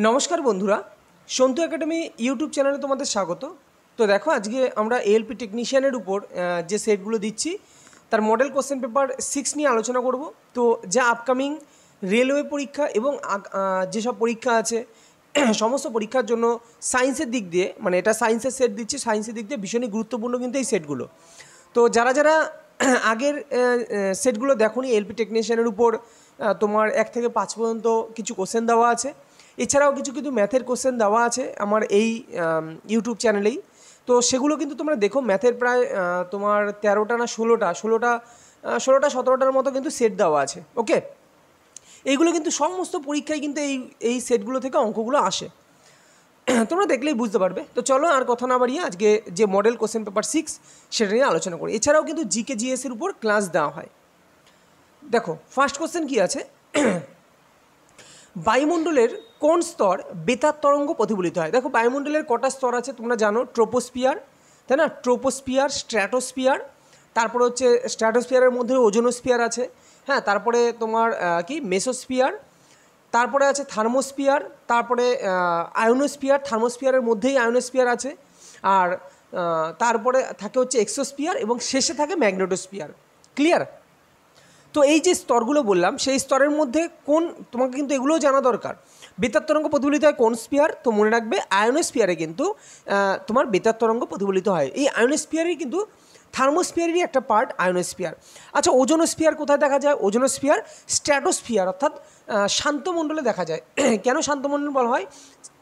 নমস্কার বন্ধুরা, Santu academy YouTube চ্যানেলে তোমাদের স্বাগত। তো দেখো, আজকে আমরা এএলপি টেকনিশিয়ানের উপর যে সেটগুলো দিচ্ছি তার মডেল কোশ্চেন পেপার 6 নিয়ে আলোচনা করব। তো যা আপকামিং রেলওয়ে পরীক্ষা এবং যেসব পরীক্ষা আছে সমস্ত পরীক্ষার জন্য সায়েন্সের দিক দিয়ে, মানে এটা সায়েন্সের সেট দিচ্ছি, সায়েন্সের দিক দিয়ে ভীষণই গুরুত্বপূর্ণ কিন্তু এই সেটগুলো। তো যারা যারা আগের সেটগুলো দেখোনি, এএলপি টেকনিশিয়ানের উপর তোমার 1 থেকে 5 পর্যন্ত কিছু কোশ্চেন দেওয়া আছে, এছাড়াও কিছু কিছু ম্যাথের কোশ্চেন দেওয়া আছে আমার এই ইউটিউব চ্যানেলেই। তো সেগুলো কিন্তু তোমরা দেখো, ম্যাথের প্রায় তোমার 13টা না 16টা 17টার মতো কিন্তু সেট দেওয়া আছে। ওকে, এইগুলো কিন্তু সমস্ত পরীক্ষায় কিন্তু এই সেটগুলো থেকে অঙ্কগুলো আসে, তোমরা দেখলেই বুঝতে পারবে। তো চলো আর কথা না বাড়িয়ে আজকে যে মডেল কোশ্চেন পেপার 6 সেটা নিয়ে আলোচনা করি। এছাড়াও কিন্তু জিকে জিএসের উপর ক্লাস দেওয়া হয়। দেখো, ফার্স্ট কোশ্চেন কি আছে, বায়ুমণ্ডলের কোন স্তর বেতার তরঙ্গ প্রতিফলিত হয়? দেখো, বায়ুমণ্ডলের কটা স্তর আছে তোমরা জানো, ট্রোপোস্ফিয়ার, তাই না? ট্রোপোস্ফিয়ার, স্ট্র্যাটোস্ফিয়ার, তারপরে হচ্ছে স্ট্র্যাটোস্ফিয়ারের মধ্যে ওজোনোস্ফিয়ার আছে, হ্যাঁ, তারপরে তোমার কি মেসোস্ফিয়ার, তারপরে আছে থার্মোস্ফিয়ার, তারপরে আয়োনোস্ফিয়ার, থার্মোস্ফিয়ারের মধ্যেই আয়োনোস্ফিয়ার আছে, আর তারপরে থাকে হচ্ছে এক্সোস্ফিয়ার এবং শেষে থাকে ম্যাগনেটোস্ফিয়ার। ক্লিয়ার? তো এই যে স্তরগুলো বললাম, সেই স্তরের মধ্যে কোন, তোমাকে কিন্তু এগুলোও জানা দরকার। বেতার তরঙ্গ প্রতিফলিত হয় কোন স্পিয়ার? তো মনে রাখবে আয়োনোস্ফিয়ারে কিন্তু তোমার বেতার তরঙ্গ প্রতিফলিত হয়। এই আয়োনোস্ফিয়ারই কিন্তু থার্মোস্ফিয়ারেরই একটা পার্ট আয়োনোস্ফিয়ার। আচ্ছা, ওজোনোস্ফিয়ার কোথায় দেখা যায়? ওজোনোস্ফিয়ার স্ট্র্যাটোস্ফিয়ার অর্থাৎ শান্তমণ্ডলে দেখা যায়। কেন শান্তমণ্ডল বলা হয়?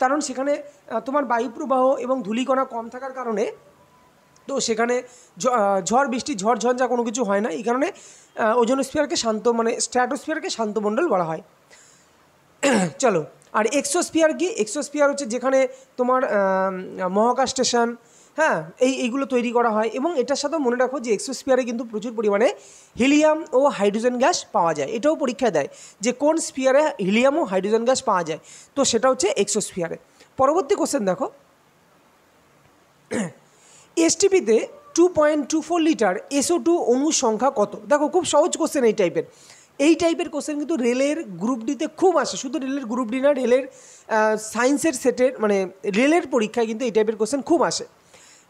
কারণ সেখানে তোমার বায়ুপ্রবাহ এবং ধূলিকণা কম থাকার কারণে, তো সেখানে ঝড় বৃষ্টি ঝড় ঝঞ্ঝা কোনো কিছু হয় না। এই কারণে ওজোনোস্ফিয়ারকে শান্ত, মানে স্ট্র্যাটোস্ফিয়ারকে শান্তমণ্ডল বলা হয়। চলো, আর এক্সোস্ফিয়ার কি? এক্সোস্ফিয়ার হচ্ছে যেখানে তোমার মহাকাশ স্টেশন, হ্যাঁ, এইগুলো তৈরি করা হয়। এবং এটার সাথে মনে রাখো যে এক্সোস্ফিয়ারে কিন্তু প্রচুর পরিমাণে হিলিয়াম ও হাইড্রোজেন গ্যাস পাওয়া যায়। এটাও পরীক্ষা দেয় যে কোন স্ফিয়ারে হিলিয়াম ও হাইড্রোজেন গ্যাস পাওয়া যায়, তো সেটা হচ্ছে এক্সোস্ফিয়ারে। পরবর্তী কোশ্চেন দেখো, এসটিপিতে 2.24 লিটার SO2 অণুর সংখ্যা কত? দেখো, খুব সহজ কোশ্চেন এই টাইপের কোশ্চেন কিন্তু রেলের গ্রুপ ডিতে খুব আসে। শুধু রেলের গ্রুপ ডি না, রেলের সায়েন্সের সেটের, মানে রেলের পরীক্ষায় কিন্তু এই টাইপের কোশ্চেন খুব আসে।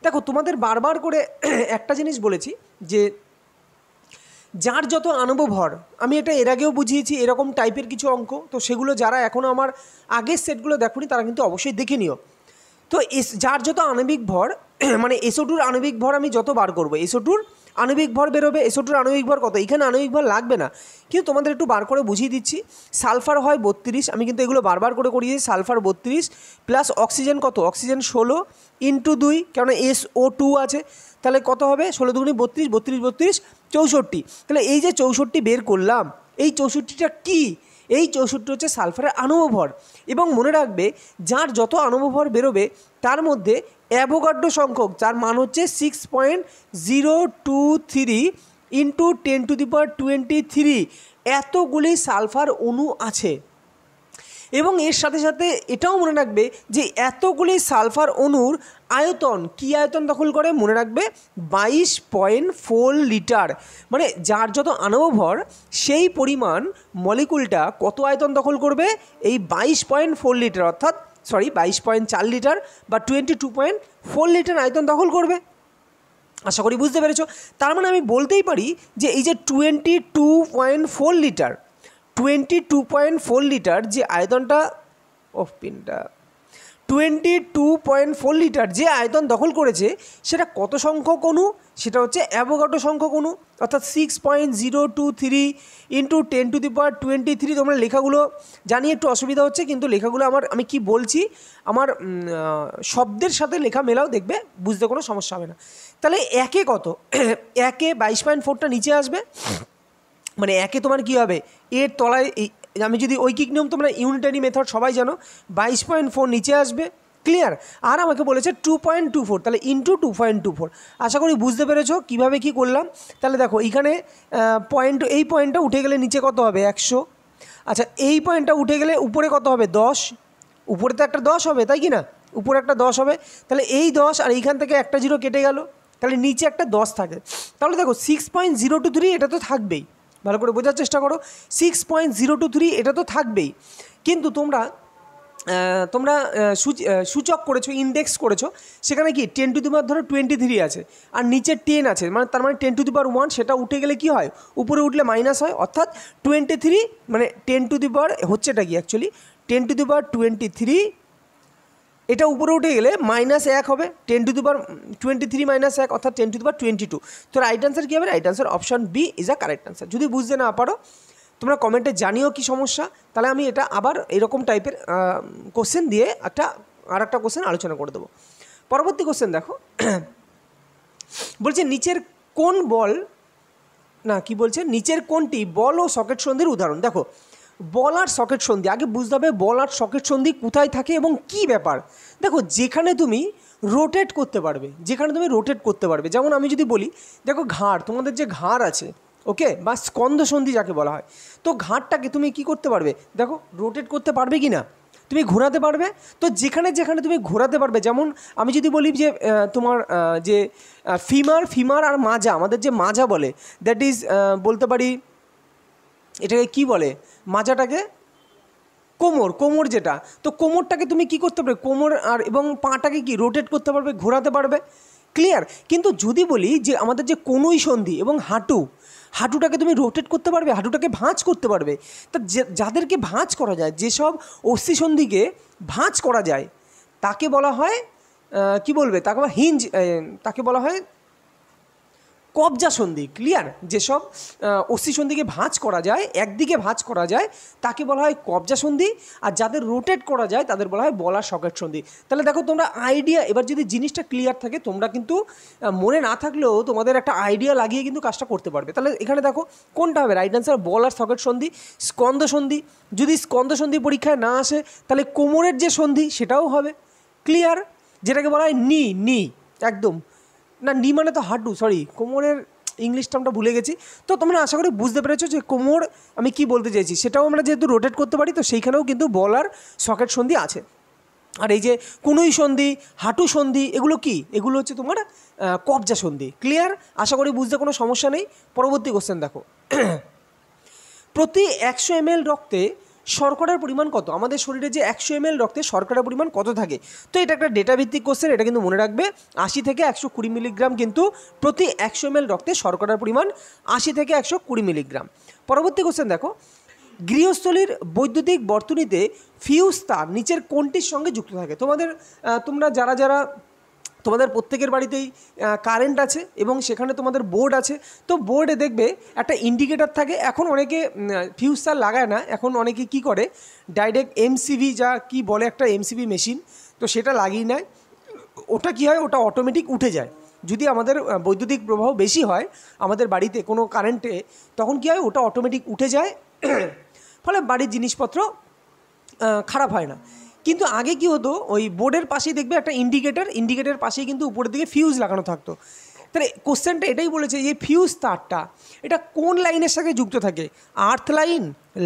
দেখো, তোমাদের বারবার করে একটা জিনিস বলেছি যে যার যত আণবিক ভর, আমি এটা এর আগেও বুঝিয়েছি এরকম টাইপের কিছু অঙ্ক, তো সেগুলো যারা এখনও আমার আগের সেটগুলো দেখোনি তারা কিন্তু অবশ্যই দেখে নিও। তো যার যত আণবিক ভর, মানে SO2-র আণবিক ভর আমি যত বার করবো, SO2-র আণবিক ভর বেরোবে। SO2-র আণবিক ভর কত? এখানে আণবিক ভর লাগবে না, কিন্তু তোমাদের একটু বার করে বুঝিয়ে দিচ্ছি। সালফার হয় 32, আমি কিন্তু এগুলো বারবার করে করিয়েছি। সালফার 32 প্লাস অক্সিজেন কত? অক্সিজেন 16 ইন্টু 2, কেন SO2 আছে, তাহলে কত হবে? 16 দুগুণে 32, 32 32 64। তাহলে এই যে 64 বের করলাম, এই 64টা কী? এই 64 হচ্ছে সালফারের আণবিক ভর। এবং মনে রাখবে, যার যত আণবিক ভর বেরোবে তার মধ্যে অ্যাভোগাড্রো সংখ্যক, যার মান হচ্ছে 6.023 ইন্টু 10⁻23 এতগুলি সালফার অণু আছে। এবং এর সাথে সাথে এটাও মনে রাখবে যে এতগুলি সালফার অণুর আয়তন, কী আয়তন দখল করে? মনে রাখবে 22.4 লিটার। মানে যার যত আণবিক ভর সেই পরিমাণ মলিকুলটা কত আয়তন দখল করবে? এই 22.4 লিটার, অর্থাৎ 22.4 লিটার বা 22.4 লিটার আয়তন দখল করবে। আশা করি বুঝতে পেরেছ। তার মানে আমি বলতেই পারি যে এই যে 22.4 লিটার, 22.4 লিটার যে আয়তনটা, 22.4 লিটার যে আয়তন দখল করেছে, সেটা কত সংখ্যক অণু? সেটা হচ্ছে অ্যাভোগাড্রো সংখ্যক অণু, অর্থাৎ 6.023 ইন্টু 10⁻23। তোমরা লেখাগুলো জানিয়ে একটু অসুবিধা হচ্ছে, কিন্তু লেখাগুলো আমি কি বলছি আমার শব্দের সাথে লেখা মেলাও, দেখবে বুঝতে কোনো সমস্যা হবে না। তাহলে একে কত? একে 22.4টা নিচে আসবে, মানে একে তোমার কী হবে? এর তলায়, আমি যদি ঐকিক নিয়ম, তোমরা ইউনিটারি মেথড সবাই জানো, 22.4 নিচে আসবে। ক্লিয়ার? আর আমাকে বলেছে 2.24, তাহলে ইন্টু 2.24। আশা করি বুঝতে পেরেছো কীভাবে কী করলাম। তাহলে দেখো, এইখানে এই পয়েন্টটা উঠে গেলে নিচে কত হবে? 100। আচ্ছা, এই পয়েন্টটা উঠে গেলে উপরে কত হবে? 10। উপরে তো একটা 10 হবে, তাই কি না? উপরে একটা 10 হবে। তাহলে এই 10 আর এইখান থেকে একটা 0 কেটে গেল, তাহলে নিচে একটা 10 থাকে। তাহলে দেখো 6.023 এটা তো থাকবেই, ভালো করে বোঝার চেষ্টা করো। 6.023 এটা তো থাকবেই, কিন্তু তোমরা তোমরা সূচক করেছো, ইন্ডেক্স করেছো, সেখানে কি 10⁻23 আছে আর নিচে 10 আছে, মানে তার মানে 10⁻1 সেটা উঠে গেলে কি হয়, উপরে উঠলে মাইনাস হয়, অর্থাৎ 23 মানে 10 হচ্ছে এটা কি অ্যাকচুয়ালি 10⁻23, এটা উপরে উঠে গেলে -1 হবে, 10⁻23 -1 অর্থাৎ 10⁻22। তো রাইট অ্যান্সার কী হবে? Right answer option B is a correct answer. যদি বুঝতে না পারো তোমরা কমেন্টে জানিও কি সমস্যা, তাহলে আমি এটা আবার এরকম টাইপের কোশ্চেন দিয়ে আর একটা কোশ্চেন আলোচনা করে দেবো। পরবর্তী কোশ্চেন দেখো, বলছে নিচের কোন বল না কি বলছে, নিচের কোনটি বল ও সকেট সন্ধির উদাহরণ? দেখো বল আর সকেট সন্ধি, আগে বুঝতে হবে বল আর সকেট সন্ধি কোথায় থাকে এবং কি ব্যাপার। দেখো যেখানে তুমি রোটেট করতে পারবে, যেমন আমি যদি বলি দেখো ঘাড়, তোমাদের যে ঘাড় আছে ওকে, বা স্কন্ধ সন্ধি যাকে বলা হয়, তো ঘাড়টাকে তুমি কি করতে পারবে, দেখো রোটেট করতে পারবে কি না, তুমি ঘোরাতে পারবে। তো যেখানে যেখানে তুমি ঘোরাতে পারবে, যেমন আমি যদি বলি যে তোমার যে ফিমার আর মাজা, আমাদের যে মাজা বলে, দ্যাট ইজ বলতে পারি এটাকে কি বলে, মাজাটাকে কোমর যেটা, তো কোমরটাকে তুমি কি করতে পারবে, কোমর আর এবং পাটাকে কি রোটেট করতে পারবে, ঘোরাতে পারবে, ক্লিয়ার। কিন্তু যদি বলি যে আমাদের যে কনুই সন্ধি এবং হাঁটুটাকে তুমি রোটেট করতে পারবে, হাঁটুটাকে ভাঁজ করতে পারবে। তা যাদেরকে ভাঁজ করা যায়, যেসব অস্থিসন্ধিকে ভাঁজ করা যায় তাকে বলা হয় কি বলবে, তাকে বলা হিঞ্জ, তাকে বলা হয় কবজা সন্ধি, ক্লিয়ার। যেসব অস্থিসন্ধিকে ভাঁজ করা যায়, একদিকে ভাঁজ করা যায় তাকে বলা হয় কবজা সন্ধি, আর যাদের রোটেট করা যায় তাদের বলা হয় বল আর সকেট সন্ধি। তাহলে দেখো তোমরা আইডিয়া, এবার যদি জিনিসটা ক্লিয়ার থাকে, তোমরা কিন্তু মনে না থাকলেও তোমাদের একটা আইডিয়া লাগিয়ে কিন্তু কাজটা করতে পারবে। তাহলে এখানে দেখো কোনটা হবে রাইট অ্যান্সার, বল আর সকেট সন্ধি। স্কন্ধ সন্ধি, যদি স্কন্ধ সন্ধি পরীক্ষায় না আসে তাহলে কোমরের যে সন্ধি সেটাও হবে, ক্লিয়ার, যেটাকে বলা হয় নি একদম না, নি মানে তো হাঁটু, সরি কোমরের ইংলিশ টার্মটা ভুলে গেছি। তো তোমরা আশা করি বুঝতে পেরেছো যে কোমর আমি কি বলতে চাইছি, সেটাও আমরা যেহেতু রোটেট করতে পারি, তো সেইখানেও কিন্তু বল আর সকেট সন্ধি আছে। আর এই যে কনুই সন্ধি, হাঁটু সন্ধি, এগুলো কি, এগুলো হচ্ছে তোমার কবজা সন্ধি, ক্লিয়ার। আশা করি বুঝতে কোনো সমস্যা নেই। পরবর্তী কোশ্চেন দেখো, প্রতি 100 ml রক্তে শর্করার পরিমাণ কত? আমাদের শরীরে যে 100 ml রক্তে শর্করার পরিমাণ কত থাকে? তো এটা একটা ডেটা ভিত্তিক কোশ্চেন, এটা কিন্তু মনে রাখবে। 80 থেকে 120 মিলিগ্রাম কিন্তু প্রতি 100 ml রক্তে শর্করার পরিমাণ 80 থেকে 120 মিলিগ্রাম। পরবর্তী কোশ্চেন দেখো, গৃহস্থলীর বৈদ্যুতিক বর্তনীতে ফিউজ তার নিচের কোনটির সঙ্গে যুক্ত থাকে? তোমরা যারা তোমাদের প্রত্যেকের বাড়িতেই কারেন্ট আছে এবং সেখানে তোমাদের বোর্ড আছে, তো বোর্ডে দেখবে একটা ইন্ডিকেটার থাকে। এখন অনেকে ফিউজ তার লাগায় না, এখন অনেকে কি করে ডাইরেক্ট এমসিভি, যা কি বলে একটা এমসিভি মেশিন, তো সেটা লাগিয়ে নেয়। ওটা কি হয়, ওটা অটোমেটিক উঠে যায়। যদি আমাদের বৈদ্যুতিক প্রবাহ বেশি হয় আমাদের বাড়িতে কোনো কারেন্টে, তখন কি হয়, ওটা অটোমেটিক উঠে যায়, ফলে বাড়ির জিনিসপত্র খারাপ হয় না। কিন্তু আগে কি হতো, ওই বোর্ডের পাশেই দেখবে একটা ইন্ডিকেটার পাশেই কিন্তু উপরের দিকে ফিউজ লাগানো থাকতো। তাহলে কোশ্চেনটা এটাই বলেছে যে ফিউজ তারটা এটা কোন লাইনের সাথে যুক্ত থাকে, earth line,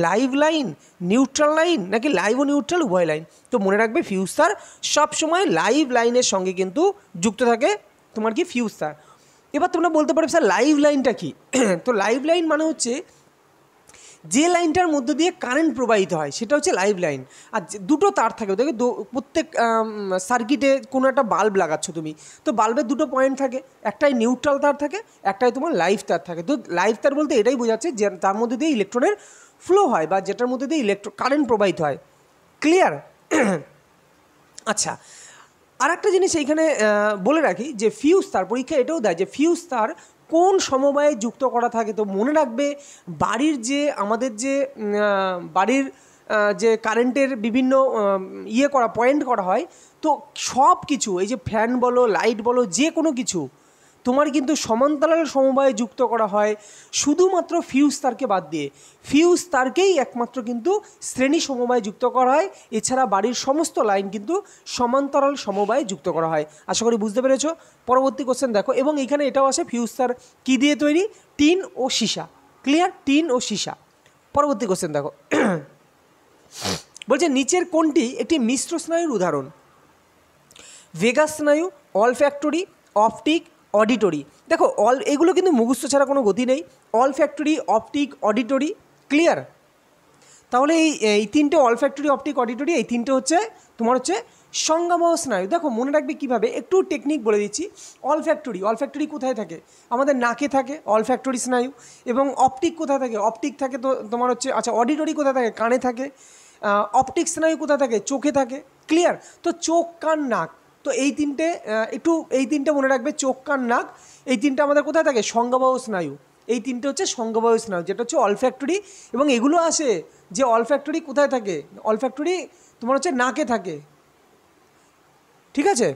live line, neutral line, নাকি লাইভ ও নিউট্রাল উভয় লাইন? তো মনে রাখবে ফিউজ তার সবসময় লাইভ লাইনের সঙ্গে কিন্তু যুক্ত থাকে তোমার কি ফিউজ তার। এবার তোমরা বলতে পারবে স্যার লাইভ লাইনটা কি? তো লাইভ লাইন মানে হচ্ছে যে লাইনটার মধ্য দিয়ে কারেন্ট প্রবাহিত হয় সেটা হচ্ছে লাইভ লাইন। আর দুটো তার থাকে, দেখো প্রত্যেক সার্কিটে কোনো একটা বাল্ব লাগাচ্ছ তুমি, তো বাল্বের দুটো পয়েন্ট থাকে, একটাই নিউট্রাল তার থাকে, একটাই তোমার লাইভ তার থাকে। তো লাইভ তার বলতে এটাই বোঝাচ্ছে যে তার মধ্যে দিয়ে ইলেকট্রনের ফ্লো হয় বা যেটার মধ্যে দিয়ে কারেন্ট প্রবাহিত হয়, ক্লিয়ার। আচ্ছা, আর একটা জিনিস এইখানে বলে রাখি যে ফিউজ তার পরীক্ষা এটাও দেয় যে ফিউজ তার কোন সমবায়ে যুক্ত করা থাকে। তো মনে রাখবে বাড়ির যে আমাদের যে বাড়ির যে কারেন্টের বিভিন্ন পয়েন্ট করা হয়, তো সব কিছু এই যে ফ্যান বলো, লাইট বলো, যে কোনো কিছু তোমার কিন্তু সমান্তরাল সমবায়ে যুক্ত করা হয় শুধুমাত্র ফিউজ তারকে বাদ দিয়ে। ফিউজ তারকেই একমাত্র কিন্তু শ্রেণী সমবায়ে যুক্ত করা হয়, এছাড়া বাড়ির সমস্ত লাইন কিন্তু সমান্তরাল সমবায়ে যুক্ত করা হয়। আশা করি বুঝতে পেরেছো। পরবর্তী কোশ্চেন দেখো, এবং এখানে এটাও আসে ফিউজ তার কী দিয়ে তৈরি, টিন ও সীসা, ক্লিয়ার, টিন ও সীসা। পরবর্তী কোশ্চেন দেখো, বলছে নিচের কোনটি একটি মিশ্র স্নায়ুর উদাহরণ? ভেগাস স্নায়ু, অলফ্যাক্টরি, অপটিক, অডিটরি। দেখো এগুলো কিন্তু মুখস্থ ছাড়া কোনো গতি নেই, অলফ্যাক্টরি, অপটিক, অডিটরি, ক্লিয়ার। তাহলে এই তিনটে অলফ্যাক্টরি, অপটিক, অডিটরি, এই তিনটে হচ্ছে তোমার হচ্ছে সংজ্ঞাবহ স্নায়ু। দেখো মনে রাখবে কীভাবে, একটু টেকনিক বলে দিচ্ছি। অলফ্যাক্টরি কোথায় থাকে? আমাদের নাকে থাকে অলফ্যাক্টরি স্নায়ু। এবং অপটিক কোথায় থাকে? অপটিক থাকে তো তোমার হচ্ছে, আচ্ছা অডিটরি কোথায় থাকে? কানে থাকে। অপটিক স্নায়ু কোথায় থাকে? চোখে থাকে। ক্লিয়ার? তো চোখ, কান, নাক, তো এই তিনটে এই তিনটে মনে রাখবে, চোখ, কান, নাক, এই তিনটে আমাদের কোথায় থাকে? সংজ্ঞাবহ স্নায়ু। এই তিনটে হচ্ছে সংজ্ঞাবহ স্নায়ু, যেটা হচ্ছে অলফ্যাক্টরি। এবং এগুলো আসে যে অলফ্যাক্টরি কোথায় থাকে? অলফ্যাক্টরি তোমার হচ্ছে নাকে থাকে। ঠিক আছে?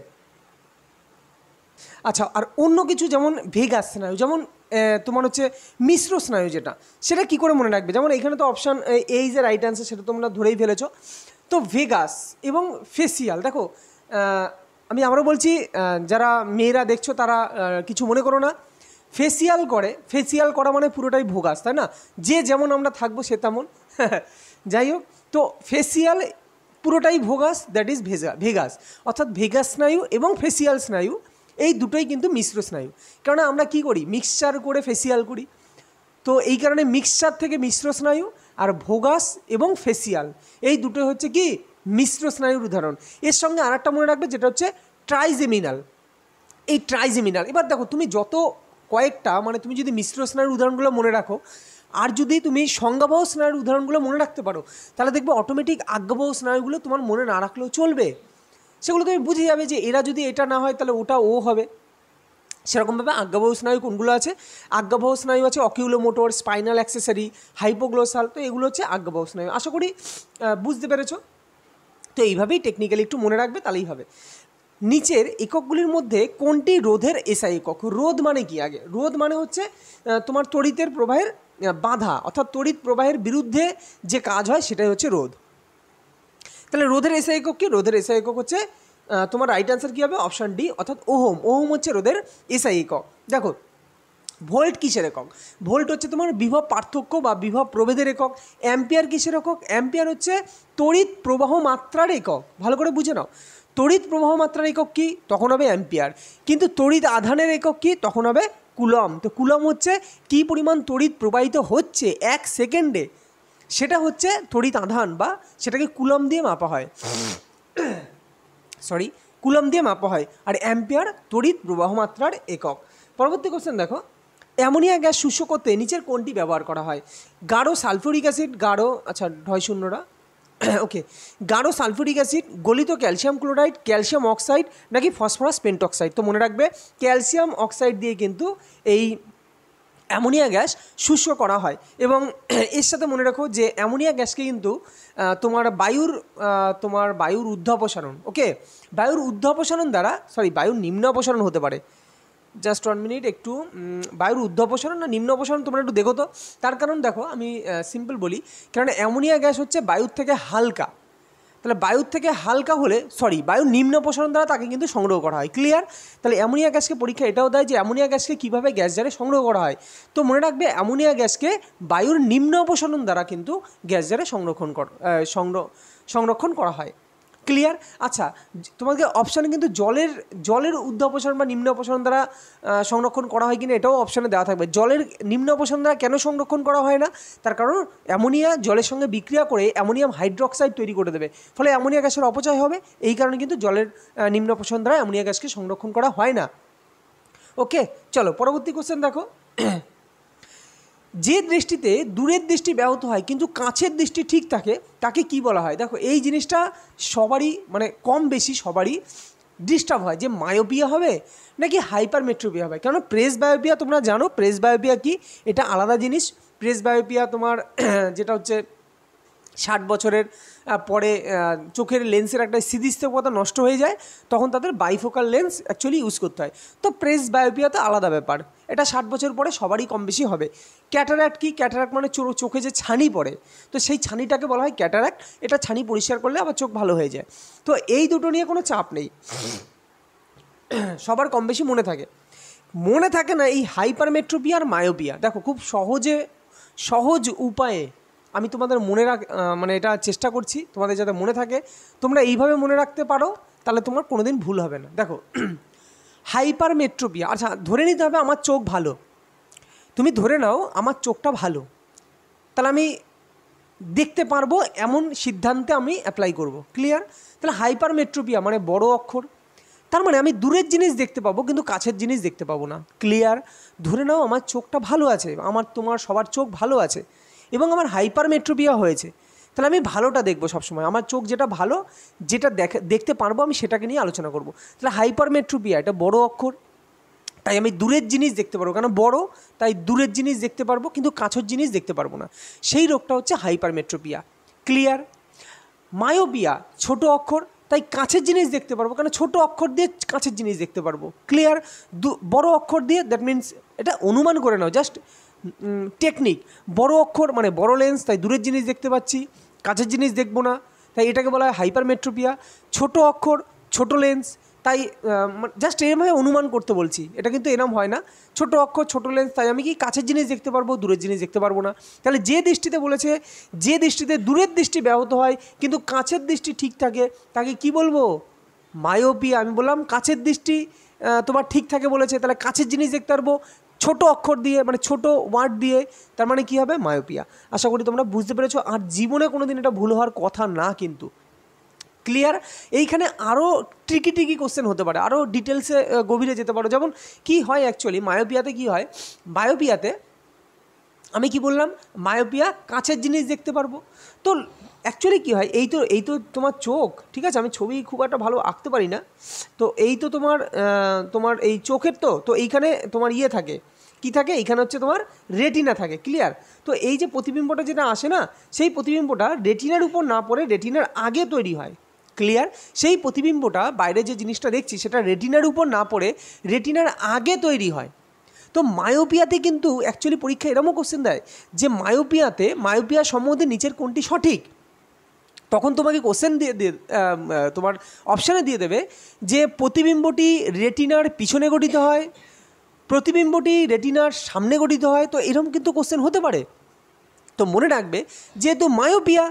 আচ্ছা, আর অন্য কিছু যেমন ভেগাস স্নায়ু, যেমন তোমার হচ্ছে মিশ্র স্নায়ু, যেটা সেটা কি করে মনে রাখবে? যেমন এখানে তো অপশান এই যে রাইট অ্যান্সার, সেটা তোমরা ধরেই ফেলেছো। তো ভেগাস এবং ফেসিয়াল, দেখো আমি আবারও বলছি, যারা মেয়েরা দেখছো তারা কিছু মনে করো না। ফেসিয়াল করা মানে পুরোটাই ভোগাস, তাই না? যে যেমন আমরা থাকবো সে তেমন। যাই হোক, তো ফেসিয়াল পুরোটাই ভোগাস, দ্যাট ইজ ভেগাস। অর্থাৎ ভেগাস স্নায়ু এবং ফেসিয়াল স্নায়ু এই দুটোই কিন্তু মিশ্র স্নায়ু। কেননা আমরা কি করি? মিক্সচার করে ফেসিয়াল করি। তো এই কারণে মিক্সচার থেকে মিশ্র স্নায়ু, আর ভোগাস এবং ফেসিয়াল এই দুটো হচ্ছে কি মিশ্র স্নায়ুর উদাহরণ। এর সঙ্গে আর একটা মনে রাখবে, যেটা হচ্ছে ট্রাইজেমিনাল। এই ট্রাইজেমিনাল, এবার দেখো তুমি যত কয়েকটা মানে তুমি যদি মিশ্র স্নায়ুর উদাহরণগুলো মনে রাখো, আর যদি তুমি সংজ্ঞাবহ স্নায়ুর উদাহরণগুলো মনে রাখতে পারো, তাহলে দেখবে অটোমেটিক আজ্ঞাবহ স্নায়ুগুলো তোমার মনে না রাখলেও চলবে। সেগুলো তুমি বুঝে যাবে যে এরা যদি এটা না হয় তাহলে ওটা ও হবে। সেরকমভাবে আজ্ঞাবহ স্নায়ু কোনগুলো আছে? আজ্ঞাবহ স্নায়ু আছে অকিউলোমোটর, স্পাইনাল অ্যাক্সেসরি, হাইপোগ্লোসাল। তো এগুলো হচ্ছে আজ্ঞাবহ স্নায়ু। আশা করি বুঝতে পেরেছো। তো এইভাবেই টেকনিক্যালি একটু মনে রাখবে, তাহলেই হবে। নিচের এককগুলির মধ্যে কোনটি রোধের এসআই একক? রোধ মানে কি? আগে রোধ মানে হচ্ছে তোমার তড়িতের প্রবাহের বাধা, অর্থাৎ তড়িৎ প্রবাহের বিরুদ্ধে যে কাজ হয় সেটাই হচ্ছে রোধ। তাহলে রোধের এসআই একক কি? রোধের এসআই একক হচ্ছে তোমার রাইট অ্যান্সার কী হবে? অপশান ডি, অর্থাৎ ওহম। ওহম হচ্ছে রোধের এসআই একক। দেখো ভোল্ট কিসের একক? ভোল্ট হচ্ছে তোমার বিভব পার্থক্য বা বিভব প্রভেদের একক। অ্যাম্পিয়ার কিসের একক? অ্যাম্পিয়ার হচ্ছে তড়িৎ প্রবাহ মাত্রার একক। ভালো করে বুঝে নাও, তড়িৎ প্রবাহ মাত্রার একক কি? তখন হবে অ্যাম্পিয়ার। কিন্তু তড়িৎ আধানের একক কি? তখন হবে কুলম। তো কুলম হচ্ছে কী পরিমাণ তড়িৎ প্রবাহিত হচ্ছে এক সেকেন্ডে, সেটা হচ্ছে তড়িৎ আধান, বা সেটাকে কুলম দিয়ে মাপা হয়। কুলম দিয়ে মাপা হয়। আর অ্যাম্পিয়ার তড়িৎ প্রবাহ মাত্রার একক। পরবর্তী কোশ্চেন দেখো, অ্যামোনিয়া গ্যাস শুষ্ক করতে নিচের কোনটি ব্যবহার করা হয়? গাঢ় সালফিউরিক অ্যাসিড, আচ্ছা ঢয় শূন্যরা, ওকে, গাঢ় সালফিউরিক অ্যাসিড, গলিত ক্যালসিয়াম ক্লোরাইড, ক্যালসিয়াম অক্সাইড, নাকি ফসফরাস পেন্টক্সাইড? তো মনে রাখবে ক্যালসিয়াম অক্সাইড দিয়ে কিন্তু এই অ্যামোনিয়া গ্যাস শুষ্ক করা হয়। এবং এর সাথে মনে রাখো যে অ্যামোনিয়া গ্যাসকে কিন্তু তোমার বায়ুর ঊর্ধ্ব অপসারণ, ওকে, বায়ুর ঊর্ধ্ব অপসারণ দ্বারা, বায়ুর নিম্ন অপসারণ হতে পারে। জাস্ট 1 মিনিট, একটু বায়ুর ঊর্ধ্ব অপসারণ না নিম্ন অপসারণ তোমরা একটু দেখো তো। তার কারণ দেখো, আমি সিম্পল বলি, কারণ অ্যামোনিয়া গ্যাস হচ্ছে বায়ুর থেকে হালকা। তাহলে বায়ুর থেকে হালকা হলে বায়ুর নিম্ন অপসারণ দ্বারা তাকে কিন্তু সংগ্রহ করা হয়। ক্লিয়ার? তাহলে অ্যামোনিয়া গ্যাসকে পরীক্ষা এটাও দেয় যে অ্যামোনিয়া গ্যাসকে কীভাবে গ্যাস জারে সংগ্রহ করা হয়। তো মনে রাখবে অ্যামোনিয়া গ্যাসকে বায়ুর নিম্ন অপসারণ দ্বারা কিন্তু গ্যাস জারে সংরক্ষণ করা হয়। ক্লিয়ার? আচ্ছা, তোমাকে অপশানে কিন্তু জলের ঊর্ধ্ব অপসারণ বা নিম্ন অপসারণ দ্বারা সংরক্ষণ করা হয় কিনা এটাও অপশানে দেওয়া থাকবে। জলের নিম্ন অপসারণ দ্বারা কেন সংরক্ষণ করা হয় না? তার কারণ অ্যামোনিয়া জলের সঙ্গে বিক্রিয়া করে অ্যামোনিয়াম হাইড্রোক্সাইড তৈরি করে দেবে, ফলে অ্যামোনিয়া গ্যাসের অপচয় হবে। এই কারণে কিন্তু জলের নিম্ন অপসারণ দ্বারা অ্যামোনিয়া গ্যাসকে সংরক্ষণ করা হয় না। ওকে, চলো পরবর্তী কোশ্চেন দেখো। যে দৃষ্টিতে দূরের দৃষ্টি ব্যাহত হয় কিন্তু কাছের দৃষ্টি ঠিক থাকে তাকে কি বলা হয়? দেখো এই জিনিসটা সবারই মানে কম বেশি সবারই ডিস্টার্ব হয়, যে মায়োপিয়া হবে নাকি হাইপারমেট্রোপিয়া হবে। কেন প্রেস বায়োপিয়া তোমরা জানো, প্রেস বায়োপিয়া কি? এটা আলাদা জিনিস। প্রেস বায়োপিয়া তোমার যেটা হচ্ছে 60 বছরের পরে চোখের লেন্সের একটা স্থিতিস্থাপকতা নষ্ট হয়ে যায়, তখন তাদের বাইফোকাল লেন্স অ্যাকচুয়ালি ইউজ করতে হয়। তো প্রেস বায়োপিয়া তো আলাদা ব্যাপার, এটা 60 বছর পরে সবারই কম বেশি হবে। ক্যাটারাক্ট কি? ক্যাটারাক্ট মানে চোখে যে ছানি পড়ে, তো সেই ছানিটাকে বলা হয় ক্যাটারাক্ট। এটা ছানি পরিষ্কার করলে আবার চোখ ভালো হয়ে যায়। তো এই দুটো নিয়ে কোনো চাপ নেই, সবার কম বেশি মনে থাকে না এই হাইপারমেট্রোপিয়া আর মায়োপিয়া। দেখো খুব সহজ উপায়ে আমি তোমাদের মানে এটা চেষ্টা করছি তোমাদের যাতে মনে থাকে, তোমরা এইভাবে মনে রাখতে পারো, তাহলে তোমার কোনোদিন ভুল হবে না। দেখো হাইপারমেট্রোপিয়া, আচ্ছা ধরে নিতে হবে আমার চোখ ভালো, তুমি ধরে নাও আমার চোখটা ভালো, তাহলে আমি দেখতে পারবো এমন সিদ্ধান্তে আমি অ্যাপ্লাই করব। ক্লিয়ার? তাহলে হাইপারমেট্রোপিয়া মানে বড় অক্ষর, তার মানে আমি দূরের জিনিস দেখতে পাবো কিন্তু কাছের জিনিস দেখতে পাবো না। ক্লিয়ার? ধরে নাও আমার চোখটা ভালো আছে, আমার তোমার সবার চোখ ভালো আছে এবং আমার হাইপারমেট্রোপিয়া হয়েছে, তাহলে আমি ভালোটা দেখবো সবসময়। আমার চোখ যেটা ভালো, যেটা দেখতে পারবো আমি সেটাকে নিয়ে আলোচনা করব। তাহলে হাইপারমেট্রোপিয়া এটা বড় অক্ষর, তাই আমি দূরের জিনিস দেখতে পারবো, কারণ বড় তাই দূরের জিনিস দেখতে পারবো কিন্তু কাছের জিনিস দেখতে পারবো না। সেই রোগটা হচ্ছে হাইপারমেট্রোপিয়া। ক্লিয়ার? মায়োপিয়া ছোট অক্ষর, তাই কাছের জিনিস দেখতে পারবো, কারণ ছোট অক্ষর দিয়ে কাছের জিনিস দেখতে পারবো। ক্লিয়ার? বড় অক্ষর দিয়ে, দ্যাট মিনস এটা অনুমান করে নাও, জাস্ট টেকনিক। বড় অক্ষর মানে বড় লেন্স, তাই দূরের জিনিস দেখতে পাচ্ছি, কাছের জিনিস দেখবো না, তাই এটাকে বলা হয় হাইপারমেট্রোপিয়া। ছোট অক্ষর ছোট লেন্স, তাই জাস্ট এরমভাবে অনুমান করতে বলছি, এটা কিন্তু এরম হয় না। ছোট অক্ষর ছোট লেন্স, তাই আমি কি কাছের জিনিস দেখতে পারবো, দূরের জিনিস দেখতে পারবো না। তাহলে যে দৃষ্টিতে বলেছে, যে দৃষ্টিতে দূরের দৃষ্টি ব্যাহত হয় কিন্তু কাছের দৃষ্টি ঠিক থাকে, তাকে কি বলবো? মায়োপিয়া। আমি বললাম কাছের দৃষ্টি তোমার ঠিক থাকে বলেছে, তাহলে কাছের জিনিস দেখতে পারবো ছোট অক্ষর দিয়ে, মানে ছোট ওয়ার্ড দিয়ে, তার মানে কী হবে? মায়োপিয়া। আশা করি তোমরা বুঝতে পেরেছো। আর জীবনে কোনো দিন এটা ভুল হওয়ার কথা না কিন্তু। ক্লিয়ার? এইখানে আরও ট্রিকি কোশ্চেন হতে পারে, আরও ডিটেলসে গভীরে যেতে পারো। যেমন কি হয় অ্যাকচুয়ালি মায়োপিয়াতে কি হয়, মায়োপিয়াতে আমি কি বললাম, মায়োপিয়া কাছের জিনিস দেখতে পারবো। তো অ্যাকচুয়ালি কী হয়, এই তো তোমার চোখ, ঠিক আছে, আমি ছবি খুব একটা ভালো আঁকতে পারি না, তো এই তো তোমার এই চোখের তো এইখানে তোমার ইয়ে থাকে, কি থাকে এইখানে হচ্ছে তোমার রেটিনা থাকে। ক্লিয়ার? তো এই যে প্রতিবিম্বটা যেটা আসে না, সেই প্রতিবিম্বটা রেটিনার উপর না পড়ে রেটিনার আগে তৈরি হয়। ক্লিয়ার? সেই প্রতিবিম্বটা বাইরে যে জিনিসটা দেখছি সেটা রেটিনার উপর না পড়ে রেটিনার আগে তৈরি হয়। তো মায়োপিয়াতে কিন্তু অ্যাকচুয়ালি পরীক্ষা এরকমও কোশ্চেন দেয় যে মায়োপিয়া সম্বন্ধে নিচের কোনটি সঠিক, তখন তোমাকে কোশ্চেন দিয়ে তোমার অপশানে দিয়ে দেবে যে প্রতিবিম্বটি রেটিনার পিছনে গঠিত হয়, প্রতিবিম্বটি রেটিনার সামনে গঠিত হয়। তো এরকম কিন্তু কোশ্চেন হতে পারে। তো মনে রাখবে যেহেতু মায়োপিয়া,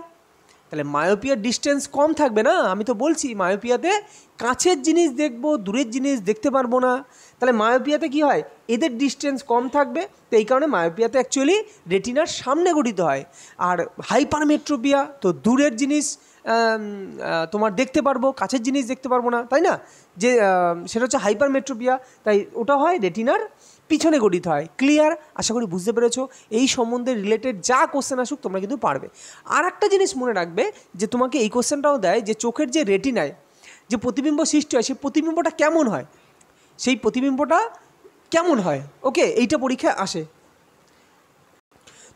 তাহলে মায়োপিয়ার ডিস্টেন্স কম থাকবে না। আমি তো বলছি মায়োপিয়াতে কাছের জিনিস দেখবো, দূরের জিনিস দেখতে পারবো না। তাহলে মায়োপিয়াতে কি হয়, এদের ডিস্টেন্স কম থাকবে, তো এই কারণে মায়োপিয়াতে অ্যাকচুয়ালি রেটিনার সামনে গঠিত হয়। আর হাইপারমেট্রোপিয়া তো দূরের জিনিস তোমার দেখতে পারবো, কাছের জিনিস দেখতে পারবো না, তাই না? যে সেটা হচ্ছে হাইপারমেট্রোপিয়া, তাই ওটা হয় রেটিনার পিছনে গঠিত হয়। ক্লিয়ার? আশা করি বুঝতে পেরেছো। এই সম্বন্ধে রিলেটেড যা কোশ্চেন আসুক তোমরা কিন্তু পারবে। আর একটা জিনিস মনে রাখবে যে তোমাকে এই কোশ্চেনটাও দেয় যে চোখের যে রেটিনায় যে প্রতিবিম্ব সৃষ্টি হয়, সেই প্রতিবিম্বটা কেমন হয়, সেই প্রতিবিম্বটা কেমন হয়। ওকে, এইটা পরীক্ষায় আসে।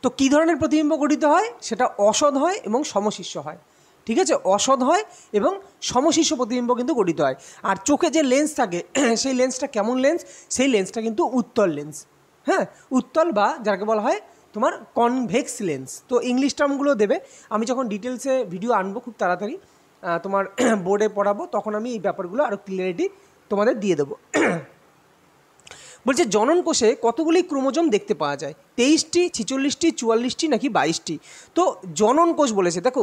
তো কী ধরনের প্রতিবিম্ব গঠিত হয়, সেটা অসৎ হয় এবং সমশিষ্য হয়। ঠিক আছে? অসৎ হয় এবং সমশিষ্য প্রতিবিম্ব কিন্তু গঠিত হয়। আর চোখে যে লেন্স থাকে সেই লেন্সটা কেমন লেন্স, সেই লেন্সটা কিন্তু উত্তল লেন্স। হ্যাঁ, উত্তল বা যাকে বলা হয় তোমার কনভেক্স লেন্স। তো ইংলিশ টার্মগুলো দেবে, আমি যখন ডিটেলসে ভিডিও আনবো খুব তাড়াতাড়ি তোমার বোর্ডে পড়াবো, তখন আমি এই ব্যাপারগুলো আরও ক্লিয়ারিটি তোমাদের দিয়ে দেবো। বলছে জনন কোষে কতগুলি ক্রোমোজোম দেখতে পাওয়া যায়, 23টি, 46টি, 44টি নাকি 22টি। তো জনন কোষ বলেছে, দেখো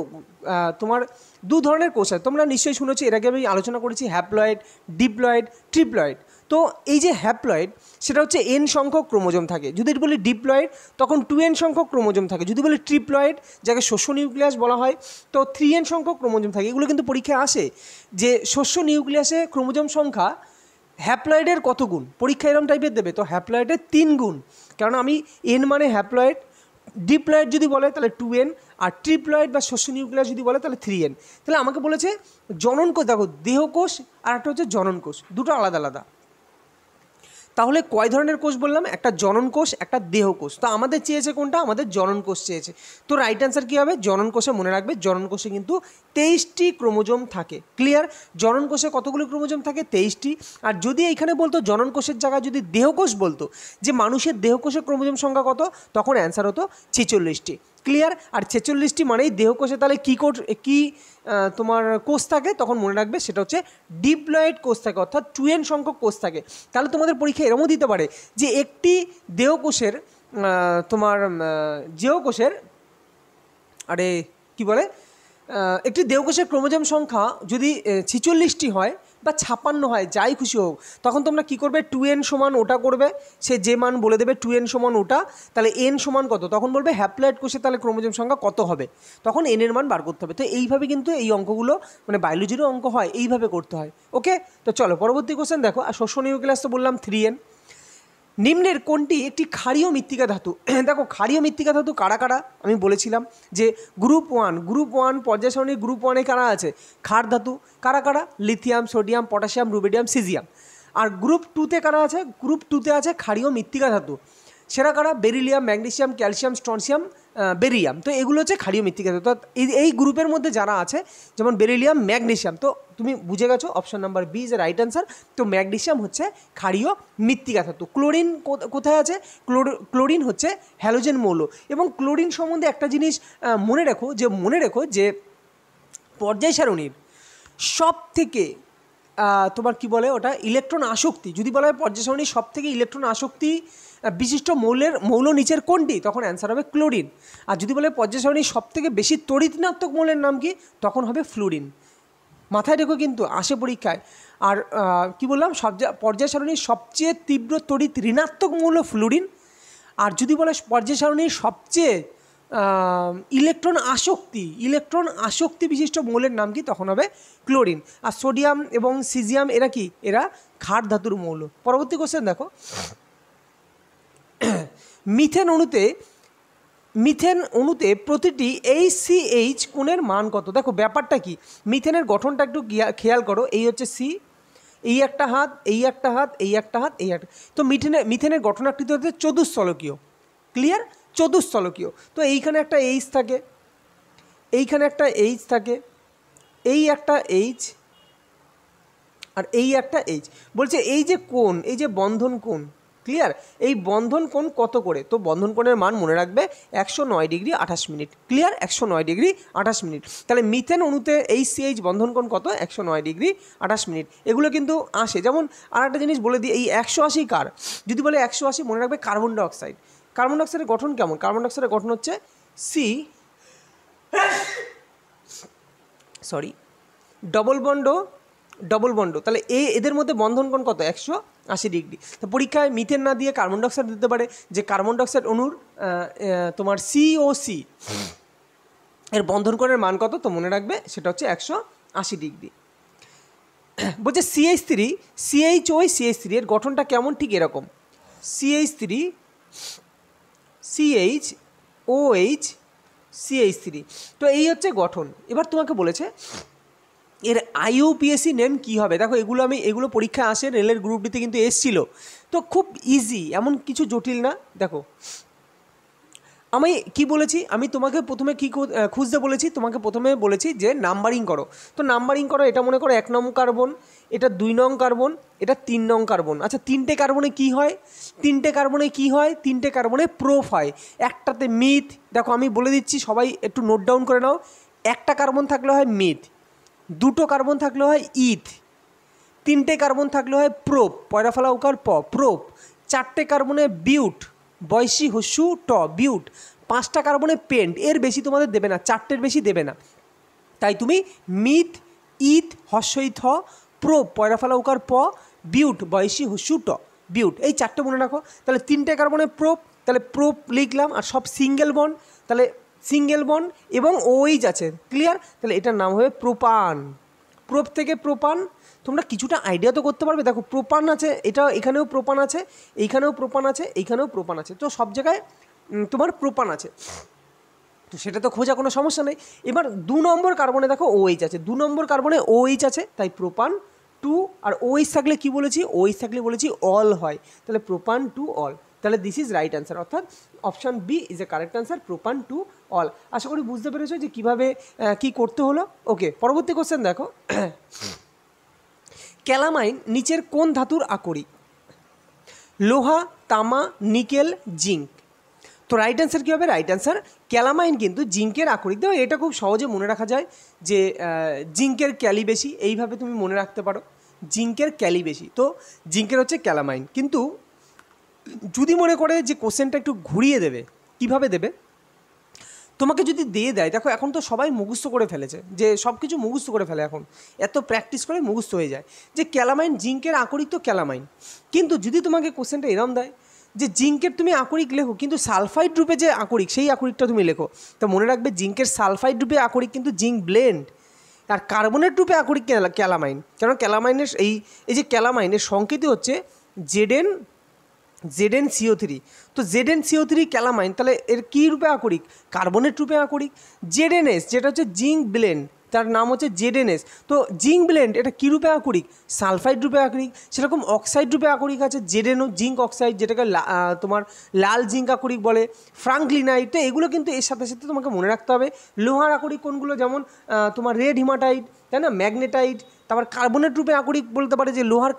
তোমার দু ধরনের কোষ আছে, তোমরা নিশ্চয়ই শুনেছো, এর আগে আমি আলোচনা করেছি হ্যাপ্লয়েড, ডিপ্লয়েড, ট্রিপ্লয়েড। তো এই যে হ্যাপ্লয়েড সেটা হচ্ছে n সংখ্যক ক্রোমোজোম থাকে, যদি বলি ডিপ্লয়েড তখন 2n সংখ্যক ক্রোমোজোম থাকে, যদি বলি ট্রিপ্লয়েড যাকে শস্য নিউক্লিয়াস বলা হয় তো 3n সংখ্যক ক্রোমোজোম থাকে। এগুলো কিন্তু পরীক্ষায় আসে যে শস্য নিউক্লিয়াসে ক্রোমোজোম সংখ্যা হ্যাপ্লয়েডের কত গুণ, পরীক্ষা এরম টাইপের দেবে। তো হ্যাপ্লয়েডের 3 গুণ, কারণ আমি n মানে হ্যাপ্লয়েড, ডিপ্লয়েড যদি বলে তাহলে 2n, আর ট্রিপ্লয়েড বা শস্য নিউক্লিয়াস যদি বলে তাহলে 3n। তাহলে আমাকে বলেছে জনন কোষ, দেখো দেহকোষ আর একটা হচ্ছে জনন কোষ, দুটো আলাদা আলাদা। তাহলে কয় ধরনের কোষ বললাম, একটা জনন কোষ, একটা দেহ কোষ। তো আমাদের চেয়েছে কোনটা, আমাদের জনন কোষ চেয়েছে। তো রাইট অ্যান্সার কী হবে, জনন কোষে। মনে রাখবে জনন কোষে কিন্তু 23টি ক্রোমোজোম থাকে। ক্লিয়ার? জনন কোষে কতগুলো ক্রোমোজোম থাকে, 23টি। আর যদি এইখানে বলতো জনন কোষের জায়গায় যদি দেহকোষ বলতো যে মানুষের দেহকোষের ক্রোমোজোম সংখ্যা কত, তখন অ্যান্সার হতো 46টি। ক্লিয়ার? আর 46টি মানেই দেহকোষে তাহলে কী তোমার কোষ থাকে, তখন মনে রাখবে সেটা হচ্ছে ডিপ্লয়েড কোষ থাকে, অর্থাৎ 2n সংখ্যক কোষ থাকে। তাহলে তোমাদের পরীক্ষা এরমও দিতে পারে যে একটি দেহকোষের একটি দেহকোষের ক্রোমোজোম সংখ্যা যদি 46টি হয় বা 56 হয়, যাই খুশি হোক, তখন তোমরা কী করবে, 2n সমান ওটা করবে, সে যে মান বলে দেবে 2n সমান ওটা, তাহলে n সমান কত, তখন বলবে হ্যাপ্লয়েড কোষে তাহলে ক্রোমোজোম সংখ্যা কত হবে, তখন n এর মান বার করতে হবে। তো এইভাবে কিন্তু এই অঙ্কগুলো মানে বায়োলজিরও অঙ্ক হয়, এইভাবে করতে হয়। ওকে, তো চলো পরবর্তী কোশ্চেন দেখো। আর শস্য নিউক্লিয়াস তো বললাম 3n। নিম্নের কোনটি একটি ক্ষারীয় মৃত্তিকা ধাতু? দেখো ক্ষারীয় মৃত্তিকা ধাতু কারা কারা আমি বলেছিলাম যে গ্রুপ ওয়ান পর্যায় সারণীর গ্রুপ 1-এ কারা আছে, ক্ষার ধাতু। কারা কারা, lithium, sodium, potassium, rubidium, caesium. আর গ্রুপ 2-তে কারা আছে, গ্রুপ 2-তে আছে ক্ষারীয় মৃত্তিকা ধাতু। সেরা কারা, beryllium, magnesium, calcium, strontium, barium. তো এগুলো হচ্ছে ক্ষারীয় মৃত্তিকা ধাতু। তো এই গ্রুপের মধ্যে যারা আছে যেমন বেরিলিয়াম, ম্যাগনেসিয়াম, তো তুমি বুঝে গেছো option number B is a right answer. তো ম্যাগনেসিয়াম হচ্ছে ক্ষারীয় মৃত্তিকা ধাতু। ক্লোরিন কোথায় আছে, ক্লোরিন হচ্ছে হ্যালোজেন মৌল। এবং ক্লোরিন সম্বন্ধে একটা জিনিস মনে রেখো যে পর্যায় সারণীর সব থেকে তোমার কি বলে ওটা, ইলেকট্রন আসক্তি, যদি বলা হয় পর্যায় সারণীর সব থেকে ইলেকট্রন আসক্তি বিশিষ্ট মৌল নিচের কোনটি, তখন অ্যান্সার হবে ক্লোরিন। আর যদি বলে পর্যায় সারণীর সব থেকে বেশি তড়িৎ ঋণাত্মক মৌলের নাম কি, তখন হবে ফ্লুরিন। মাথায় রেখো কিন্তু আসে পরীক্ষায়। আর কি বললাম, পর্যায় সারণীর সবচেয়ে তীব্র তড়িৎ ঋণাত্মক মৌল ফ্লুরিন। আর যদি বলে পর্যায় সারণীর সবচেয়ে ইলেকট্রন আসক্তি বিশিষ্ট মৌলের নাম কি, তখন হবে ক্লোরিন। আর সোডিয়াম এবং সিজিয়াম এরা কি, এরা ক্ষার ধাতুর মৌল। পরবর্তী কোশ্চেন দেখো। মিথেন অণুতে প্রতিটি HCH কোণের মান কত? দেখো ব্যাপারটা কি, মিথেনের গঠনটা একটু খেয়াল করো। এই হচ্ছে সি, এই একটা হাত, এই একটা হাত, এই একটা হাত, এই একটা। তো মিথেনের গঠনাকৃতি হচ্ছে চতুস্থলকীয়। ক্লিয়ার, চতুস্থলকীয়। তো এইখানে একটা এইচ থাকে, এইখানে একটা এইচ থাকে, এই একটা এইচ, আর এই একটা এইচ। বলছে এই যে কোণ, এই যে বন্ধন কোণ, ক্লিয়ার, এই বন্ধন কোণ কত করে? তো বন্ধন কোণের মান মনে রাখবে 109 degree 28 minute. Clear, 109 degree 28 minute. তাহলে মিথেন অণুতে HCH বন্ধন কোণ কত, 109 ডিগ্রি 28 মিনিট। এগুলো কিন্তু আসে। যেমন আর একটা জিনিস বলে দিই, এই 180 কার, যদি বলে 180 মনে রাখবে কার্বন ডাইঅক্সাইড। কার্বন ডাইঅক্সাইডের গঠন কেমন, কার্বন ডাইঅক্সাইডের গঠন হচ্ছে ডবল বন্ড। তাহলে এদের মধ্যে বন্ধন কোণ কত, 180 ডিগ্রি। তো পরীক্ষায় মিথেন না দিয়ে কার্বন ডাইঅক্সাইড দিতে পারে, যে কার্বন ডাইঅক্সাইড অণুর তোমার COC এর বন্ধন কোণের মান কত, তো মনে রাখবে সেটা হচ্ছে 180 ডিগ্রি। বলছে CH3 এর গঠনটা কেমন, ঠিক এরকম, CH3 তো এই হচ্ছে গঠন। এবার তোমাকে বলেছে এর IUPAC নেম কী হবে। দেখো এগুলো পরীক্ষায় আসে, রেলের গ্রুপ ডিতে কিন্তু এসছিল। তো খুব ইজি, এমন কিছু জটিল না। দেখো আমি কি বলেছি, আমি তোমাকে প্রথমে কি খুঁজতে বলেছি, তোমাকে প্রথমে বলেছি যে নাম্বারিং করো। তো নাম্বারিং করো, এটা মনে করো 1 নং কার্বন, এটা 2 নং কার্বন, এটা 3 নং কার্বন। আচ্ছা, তিনটে কার্বনে কি হয়, তিনটে কার্বনে প্রোপ হয়, একটাতে মিথ। দেখো আমি বলে দিচ্ছি, সবাই একটু নোট ডাউন করে নাও। একটা কার্বন থাকলে হয় মিথ, 2টো কার্বন থাকলে হয় ইথ, 3টে কার্বন থাকলে হয় প্রোপ, পয়রা ফলা উকার প, প্রোপ। 4টে কার্বনে বিউট, বয়সী হস্যু ট, বিউট। 5টা কার্বনে পেন্ট, এর বেশি তোমাদের দেবে না, 4টের বেশি দেবে না। তাই তুমি মিথ, ইথ, হস্যই থ, প্রোপ, পয়রা ফলা উকার প, বিউট, বয়সী হস্যু ট, বিউট। এই 4টে মনে রাখো। তাহলে 3টে কার্বনে প্রোপ, তাহলে প্রোপ লিখলাম। আর সব সিঙ্গেল বন্ড, তাহলে সিঙ্গেল বন্ড এবং OH আছে। ক্লিয়ার, তাহলে এটার নাম হবে প্রোপান। প্রোপ থেকে প্রোপান, তোমরা কিছুটা আইডিয়া তো করতে পারবে। দেখো প্রোপান আছে, এখানেও প্রোপান আছে, এইখানেও প্রোপান আছে, এইখানেও প্রোপান আছে। তো সব জায়গায় তোমার প্রোপান আছে, তো সেটা তো খোঁজা কোনো সমস্যা নেই। এবার 2 নম্বর কার্বনে দেখো OH আছে, 2 নম্বর কার্বনে OH আছে, তাই প্রোপান 2। আর OH থাকলে কি বলেছি, OH থাকলে বলেছি অল হয়, তাহলে প্রোপান 2 অল। তাহলে দিস ইজ রাইট অ্যান্সার, অর্থাৎ option B is a correct answer, propan 2 ol. আশা করি বুঝতে পেরেছো যে কীভাবে কী করতে হলো। ওকে, পরবর্তী কোশ্চেন দেখো। ক্যালামাইন নিচের কোন ধাতুর আকরিক? লোহা, তামা, নিকেল, জিঙ্ক। তো রাইট অ্যান্সার কী হবে, রাইট অ্যান্সার ক্যালামাইন কিন্তু জিঙ্কের আকরিক। দেখো এটা খুব সহজে মনে রাখা যায় যে জিঙ্কের ক্যালি বেশি, এইভাবে তুমি মনে রাখতে পারো, জিঙ্কের ক্যালি বেশি, তো জিঙ্কের হচ্ছে ক্যালামাইন। কিন্তু যদি মনে করে যে কোশ্চেনটা একটু ঘুরিয়ে দেবে, কিভাবে দেবে, তোমাকে যদি দিয়ে দেয়, দেখো এখন তো সবাই মুখস্থ করে ফেলেছে, যে সব কিছু মুখস্থ করে ফেলে এখন, এত প্র্যাকটিস করে মুখস্থ হয়ে যায় যে ক্যালামাইন জিঙ্কের আকরিক তো ক্যালামাইন। কিন্তু যদি তোমাকে কোশ্চেনটা এরম দেয় যে জিঙ্কের তুমি আকরিক লেখো, কিন্তু সালফাইড রূপে যে আকরিক সেই আকরিকটা তুমি লেখো, তো মনে রাখবে জিঙ্কের সালফাইড রূপে আকরিক কিন্তু জিঙ্ক ব্লেন্ড, আর কার্বনেট রূপে আকরিক ক্যালামাইন। কারণ ক্যালামাইনের এই যে ক্যালামাইনের সংকেতই হচ্ছে ZnCO3। তো ZnCO3 ক্যালামাইন, তাহলে এর কী রূপে আকরিক? কার্বনেট রূপে আকরিক। ZnS যেটা হচ্ছে জিঙ্ক ব্লেন্ড, তার নাম হচ্ছে ZnS। তো জিঙ্ক ব্লেন্ড এটা কী রূপে আকরিক? সালফাইড রূপে আকরিক। সেরকম অক্সাইড রূপে আকরিক আছে ZnO, জিঙ্ক অক্সাইড, যেটাকে তোমার লাল জিঙ্ক আকরিক বলে, ফ্রাঙ্কলিনাইট। তো এগুলো কিন্তু এর সাথে সাথে তোমাকে মনে রাখতে হবে। লোহার আকরিক কোনগুলো? যেমন তোমার রেড হিমাটাইট, তাই না, ম্যাগনেটাইট। তারপর কার্বনেট রূপে আকরিক বলতে পারে যে লোহার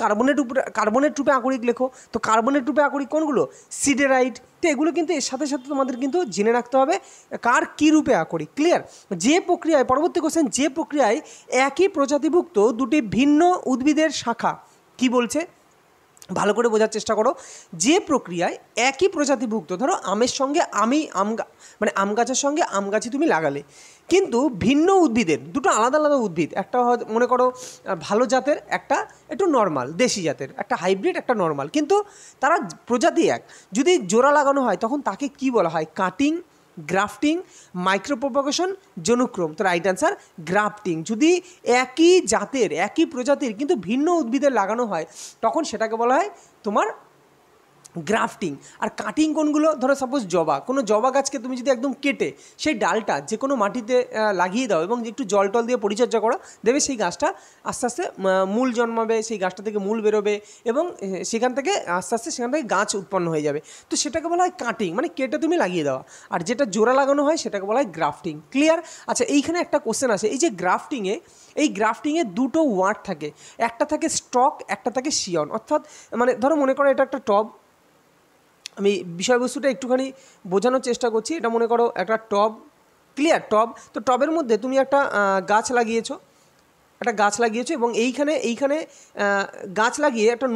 কার্বনেট রূপে আকরিক লেখো। তো কার্বনেট রূপে আকরিক কোনগুলো? সিডেরাইট। তো এগুলো কিন্তু এর সাথে সাথে তোমাদের কিন্তু জেনে রাখতে হবে কার কী রূপে আকরিক। ক্লিয়ার? যে প্রক্রিয়ায়, পরবর্তী কোশ্চেন, যে প্রক্রিয়ায় একই প্রজাতিভুক্ত দুটি ভিন্ন উদ্ভিদের শাখা, কি বলছে ভালো করে বোঝার চেষ্টা করো। যে প্রক্রিয়ায় একই প্রজাতিভুক্ত, ধরো আমের সঙ্গে মানে আম গাছের সঙ্গে আম গাছই তুমি লাগালে, কিন্তু ভিন্ন উদ্ভিদের, দুটো আলাদা আলাদা উদ্ভিদ, একটা মনে করো ভালো জাতের, একটা একটু নর্মাল দেশি জাতের, একটা হাইব্রিড, একটা নর্মাল, কিন্তু তারা প্রজাতি এক, যদি জোড়া লাগানো হয় তখন তাকে কি বলা হয়? কাটিং, গ্রাফটিং, মাইক্রোপ্রপাগেশন, জনুক্রম। তো রাইট অ্যান্সার গ্রাফটিং। যদি একই জাতের, একই প্রজাতির কিন্তু ভিন্ন উদ্ভিদের লাগানো হয় তখন সেটাকে বলা হয় তোমার গ্রাফটিং। আর কাটিং কোনগুলো? ধরো সাপোজ কোনো জবা গাছকে তুমি যদি একদম কেটে সেই ডালটা যে কোনো মাটিতে লাগিয়ে দাও এবং একটু জল টল দিয়ে পরিচর্যা করো, দেবে সেই গাছটা আস্তে আস্তে মূল জন্মাবে, সেই গাছটা থেকে মূল বেরোবে এবং সেখান থেকে আস্তে আস্তে সেখান থেকে গাছ উৎপন্ন হয়ে যাবে। তো সেটাকে বলা হয় কাটিং, মানে কেটে তুমি লাগিয়ে দেওয়া। আর যেটা জোড়া লাগানো হয় সেটাকে বলা হয় গ্রাফটিং। ক্লিয়ার? আচ্ছা, এইখানে একটা কোশ্চেন আছে, এই যে গ্রাফটিংয়ে দুটো ওয়ার্ড থাকে, একটা থাকে স্টক, একটা থাকে শিয়ন। অর্থাৎ মানে ধরো মনে করো এটা একটা টব, আমি বিষয়বস্তুটা একটুখানি বোঝানোর চেষ্টা করছি। এটা মনে করো একটা টব, ক্লিয়ার? টব, তো টবের মধ্যে তুমি একটা গাছ লাগিয়েছো এবং এইখানে গাছ লাগিয়ে একটা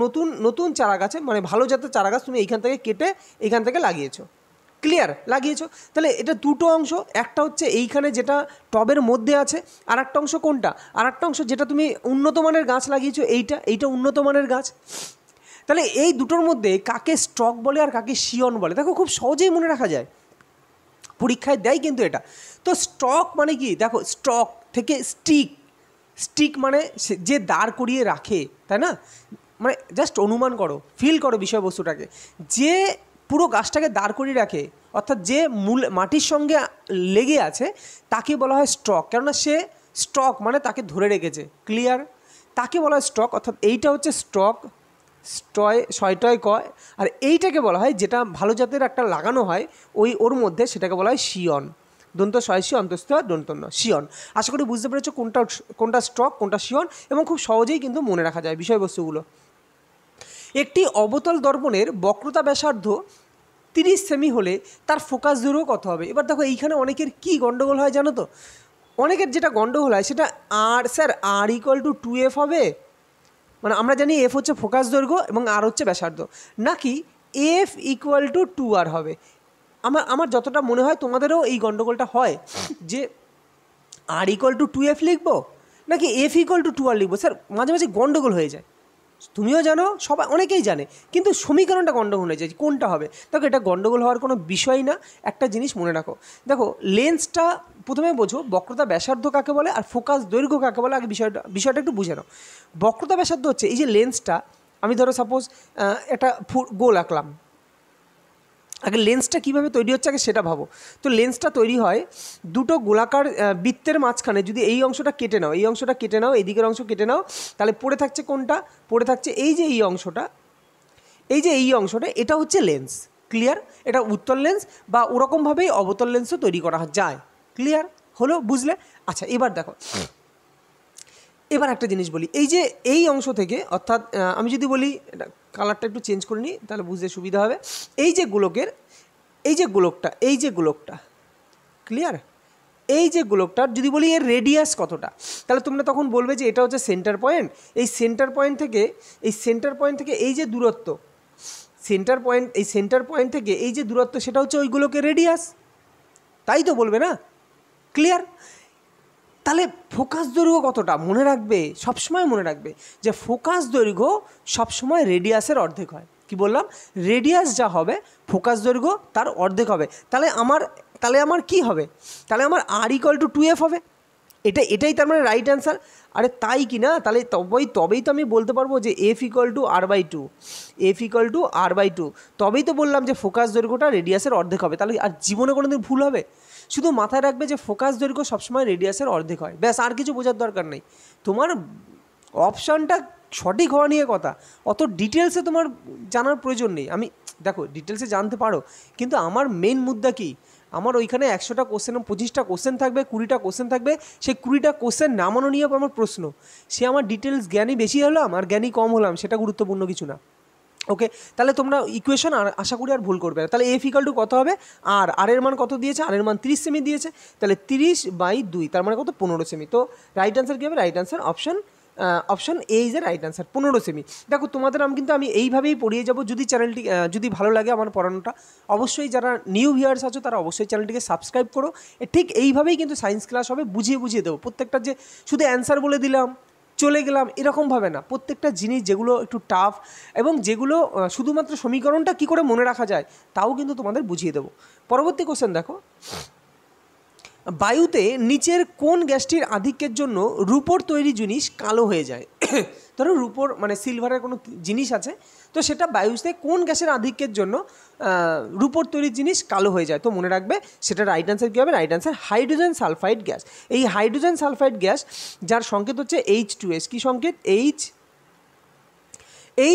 নতুন চারা গাছে, মানে ভালো জাতের চারা গাছ তুমি এইখান থেকে কেটে এইখান থেকে লাগিয়েছো। ক্লিয়ার? লাগিয়েছো। তাহলে এটা দুটো অংশ, একটা হচ্ছে এইখানে যেটা টবের মধ্যে আছে, আর একটা অংশ কোনটা? আর একটা অংশ যেটা তুমি উন্নত মানের গাছ লাগিয়েছো, এইটা উন্নত মানের গাছ। তাহলে এই দুটোর মধ্যে কাকে স্টক বলে আর কাকে শিয়ন বলে? দেখো খুব সহজেই মনে রাখা যায়, পরীক্ষায় দেয় কিন্তু এটা। তো স্টক মানে কি? দেখো স্টক থেকে স্টিক মানে যে দাঁড় করিয়ে রাখে, তাই না? মানে জাস্ট অনুমান করো, ফিল করো বিষয়বস্তুটাকে, যে পুরো গাছটাকে দাঁড় করিয়ে রাখে, অর্থাৎ যে মাটির সঙ্গে লেগে আছে তাকে বলা হয় স্টক। কেননা সে স্টক মানে তাকে ধরে রেখেছে। ক্লিয়ার? তাকে বলা হয় স্টক। অর্থাৎ এইটা হচ্ছে স্টক, ছয়টয় কয়। আর এইটাকে বলা হয়, যেটা ভালো জাতের একটা লাগানো হয় ওর মধ্যে, সেটাকে বলা হয় শিয়ন। দন্ত শয়সী অন্তস্থ দন্তন্য, শিয়ন। আশা করি বুঝতে পেরেছো কোনটা স্টক, কোনটা শিয়ন, এবং খুব সহজেই কিন্তু মনে রাখা যায় বিষয়বস্তুগুলো। একটি অবতল দর্পণের বক্রতা ব্যাসার্ধ 30 সেমি হলে তার ফোকাস দৈর্ঘ্য কত হবে? এবার দেখো এইখানে অনেকের কি গন্ডগোল হয় জানো তো? অনেকের যেটা গন্ডগোল হয় সেটা R = 2F হবে, মানে আমরা জানি F হচ্ছে ফোকাস দৈর্ঘ্য এবং R হচ্ছে ব্যাসার্ধ, নাকি F = 2R হবে? আমার যতটা মনে হয় তোমাদেরও এই গন্ডগোলটা হয় যে R = 2F লিখবো নাকি F = 2R লিখবো। স্যার মাঝে মাঝে গন্ডগোল হয়ে যায়, তুমিও জানো, সবাই অনেকেই জানে, কিন্তু সমীকরণটা গন্ডগোল হয়ে যায়, কোনটা হবে? দেখো এটা গন্ডগোল হওয়ার কোনো বিষয় না। একটা জিনিস মনে রাখো, দেখো লেন্সটা প্রথমে বোঝো, বক্রতা ব্যাসার্ধ কাকে বলে আর ফোকাস দৈর্ঘ্য কাকে বলে, আগে বিষয়টা একটু বুঝে নাও। বক্রতা ব্যাসার্ধ হচ্ছে এই যে লেন্সটা, আমি ধরো সাপোজ একটা গোল আঁকলাম, আগে লেন্সটা কীভাবে তৈরি হচ্ছে আগে সেটা ভাবো। তো লেন্সটা তৈরি হয় দুটো গোলাকার বৃত্তের মাঝখানে, যদি এই অংশটা কেটে নাও, এইদিকের অংশ কেটে নাও, তাহলে পড়ে থাকছে কোনটা? পড়ে থাকছে এই যে এই অংশটা, এটা হচ্ছে লেন্স। ক্লিয়ার? এটা উত্তল লেন্স বা ওরকমভাবেই অবতল লেন্সও তৈরি করা যায়। ক্লিয়ার হলো? বুঝলে? আচ্ছা, এবার দেখো, এবার একটা জিনিস বলি, এই অংশ থেকে, অর্থাৎ আমি যদি বলি, এটা কালারটা একটু চেঞ্জ করে নিই তাহলে বুঝতে সুবিধা হবে। এই যে গোলকটা, ক্লিয়ার? এই যে গোলকটার যদি বলি এর রেডিয়াস কতটা, তাহলে তোমরা তখন বলবে যে এটা হচ্ছে সেন্টার পয়েন্ট। এই সেন্টার পয়েন্ট থেকে এই যে দূরত্ব, সেন্টার পয়েন্ট থেকে এই যে দূরত্ব, সেটা হচ্ছে ওই গোলকের রেডিয়াস। তাই তো বলবে না? ক্লিয়ার? তাহলে ফোকাস দৈর্ঘ্য কতটা মনে রাখবে, সবসময় মনে রাখবে যে ফোকাস দৈর্ঘ্য সবসময় রেডিয়াসের অর্ধেক হয়। কি বললাম? রেডিয়াস যা হবে ফোকাস দৈর্ঘ্য তার অর্ধেক হবে। তাহলে আমার কি হবে? তাহলে আমার R=2f হবে। এটাই তার মানে রাইট অ্যান্সার। আরে তাই কি না? তাহলে তবেই তো আমি বলতে পারবো যে F=R/2, F=R/2। তবেই তো বললাম যে ফোকাস দৈর্ঘ্যটা রেডিয়াসের অর্ধেক হবে। তাহলে আর জীবনে কোনোদিন ভুল হবে? শুধু মাথায় রাখবে যে ফোকাস দৈর্ঘ্য সবসময় রেডিয়াসের অর্ধেক হয়, ব্যাস, আর কিছু বোঝার দরকার নেই। তোমার অপশানটা সঠিক হওয়া নিয়ে কথা, অত ডিটেলসে তোমার জানার প্রয়োজন নেই। আমি দেখো ডিটেলসে জানতে পারো, কিন্তু আমার মেন মুদ্রা কি, আমার ওইখানে 100টা কোশ্চেন, 25টা কোশ্চেন থাকবে, 20টা কোশ্চেন থাকবে, সেই 20টা কোশ্চেন নামানো নিয়ে আমার প্রশ্ন। সে আমার ডিটেলস জ্ঞানী বেশি হলাম আর জ্ঞানী কম হলাম সেটা গুরুত্বপূর্ণ কিছু না। ওকে, তাহলে তোমরা ইকুয়েশন আশা করি আর ভুল করবে না। তাহলে F=, কত হবে? আর এর মান কত দিয়েছে? আর এর মান 30 সেমি দিয়েছে। তাহলে 30/2 তার মানে কত? 15 সেমি। তো রাইট অ্যান্সার কী হবে? Right answer option A is a right answer, 15 semi. দেখো তোমাদের আমি এইভাবেই পড়িয়ে যাব। যদি চ্যানেলটি যদি ভালো লাগে আমার পড়ানোটা, অবশ্যই যারা নিউ ভিউয়ার্স আছো তারা অবশ্যই চ্যানেলটিকে সাবস্ক্রাইব করো। ঠিক এইভাবেই কিন্তু সায়েন্স ক্লাস হবে, বুঝিয়ে দেবো প্রত্যেকটা, যে শুধু অ্যান্সার বলে দিলাম চলে গেলাম এরকমভাবে না। প্রত্যেকটা জিনিস যেগুলো একটু টাফ এবং যেগুলো শুধুমাত্র সমীকরণটা কী করে মনে রাখা যায় তাও কিন্তু তোমাদের বুঝিয়ে দেবো। পরবর্তী কোশ্চেন দেখো, বায়ুতে নিচের কোন গ্যাসটির আধিক্যের জন্য রূপোর তৈরি জিনিস কালো হয়ে যায়? ধরো রূপোর মানে সিলভারের কোনো জিনিস আছে, তো সেটা বায়ুতে কোন গ্যাসের আধিক্যের জন্য রূপোর তৈরি জিনিস কালো হয়ে যায়? তো মনে রাখবে সেটা রাইট অ্যান্সার কী হবে? Right answer hydrogen sulphide gas. এই হাইড্রোজেন সালফাইড গ্যাস যার সংকেত হচ্ছে H2S, কি সংকেত?